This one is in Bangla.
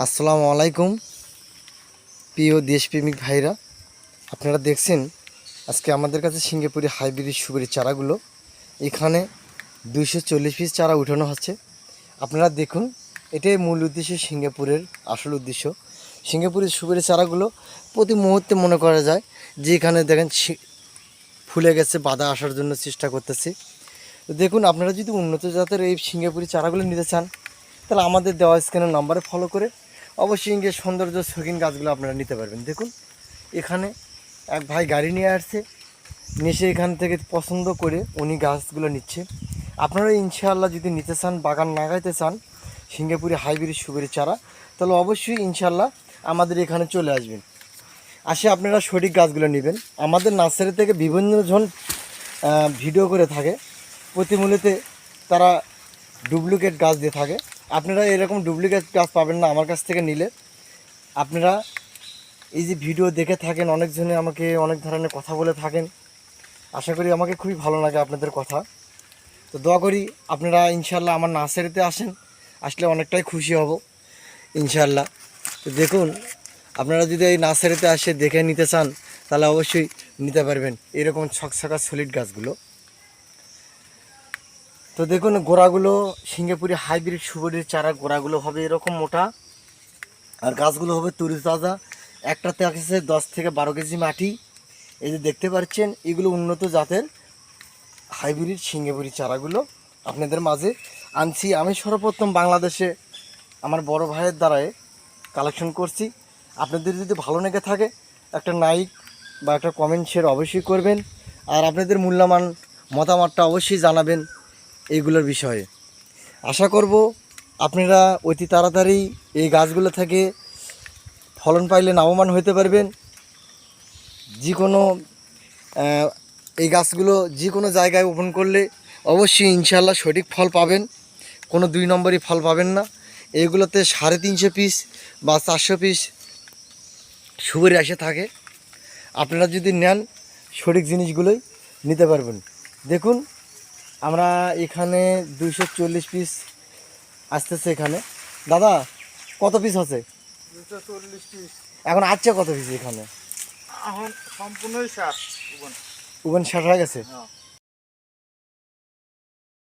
আসসালামু আলাইকুম প্রিয় দেশপ্রেমিক ভাইরা, আপনারা দেখছেন আজকে আমাদের কাছে সিঙ্গাপুরি হাইব্রিড সুপারি চারাগুলো এখানে 240 পিস চারা উঠানো হচ্ছে। আপনারা দেখুন, এটাই মূল উদ্দেশ্য, সিঙ্গাপুরের আসল উদ্দেশ্য। সিঙ্গাপুরের সুপারি চারাগুলো প্রতি মুহূর্তে মনে করা যায় যে এখানে দেখেন ফুলে গেছে, বাধা আসার জন্য চেষ্টা করতেছি। তো দেখুন, আপনারা যদি উন্নত জাতের এই সিঙ্গাপুরি চারাগুলো নিতে চান তাহলে আমাদের দেওয়া স্ক্যানের নাম্বারে ফলো করে অবশ্যই ইংরেজ সৌন্দর্য শৌখিন গাছগুলো আপনারা নিতে পারবেন। দেখুন, এখানে এক ভাই গাড়ি নিয়ে আসছে, নিয়ে এখান থেকে পছন্দ করে উনি গাছগুলো নিচ্ছে। আপনারা ইনশাআল্লাহ যদি নিতে চান, বাগান লাগাইতে চান সিঙ্গাপুরি হাইব্রিড সুপারি চারা, তাহলে অবশ্যই ইনশাআল্লাহ আমাদের এখানে চলে আসবেন। আসে আপনারা সঠিক গাছগুলো নেবেন। আমাদের নার্সারি থেকে বিভিন্ন জন ভিডিও করে থাকে, প্রতিমূল্যতে তারা ডুপ্লিকেট গাছ দিয়ে থাকে। আপনারা এরকম ডুপ্লিকেট গাছ পাবেন না আমার কাছ থেকে নিলে। আপনারা এই যে ভিডিও দেখে থাকেন, অনেকজনে আমাকে অনেক ধরনের কথা বলে থাকেন, আশা করি আমাকে খুবই ভালো লাগে আপনাদের কথা। তো দোয়া করি আপনারা ইনশাল্লাহ আমার নার্সারিতে আসেন, আসলে অনেকটাই খুশি হব ইনশাল্লাহ। তো দেখুন, আপনারা যদি এই নার্সারিতে আসে দেখে নিতে চান তাহলে অবশ্যই নিতে পারবেন এরকম ছকছকা সলিড গাছগুলো। তো দেখুন, গোড়াগুলো সিঙ্গাপুরি হাইব্রিড সুপারির চারা, গোড়াগুলো হবে এরকম মোটা, আর গাছগুলো হবে তরুতাজা। একটাতে আছে 10 থেকে 12 কেজি মাটি। এই যে দেখতে পাচ্ছেন, এগুলো উন্নত জাতের হাইব্রিড সিঙ্গাপুরি চারাগুলো আপনাদের মাঝে আনছি আমি সর্বপ্রথম বাংলাদেশে আমার বড় ভাইয়ের দ্বারায় কালেকশন করছি। আপনাদের যদি ভালো লেগে থাকে একটা লাইক বা একটা কমেন্ট শেয়ার অবশ্যই করবেন, আর আপনাদের মূল্যবান মতামতটা অবশ্যই জানাবেন এইগুলোর বিষয়ে। আশা করব আপনারা অতি তাড়াতাড়ি এই গাছগুলো থেকে ফলন পাইলে লাভবান হতে পারবেন। যে কোনো এই গাছগুলো যে কোনো জায়গায় রোপণ করলে অবশ্যই ইনশাল্লাহ সঠিক ফল পাবেন, কোনো 2 নম্বরই ফল পাবেন না। এইগুলোতে 350 পিস বা 400 পিস সুপারি এসে থাকে। আপনারা যদি নেন সঠিক জিনিসগুলোই নিতে পারবেন। দেখুন, আমরা এখানে 240 পিস আসতেছে এখানে। দাদা, কত পিস আছে? 240 পিস। এখন আছে কত পিস এখানে? এখন সম্পূর্ণই শেষ। ওভেন শেষ হয়ে গেছে। হ্যাঁ।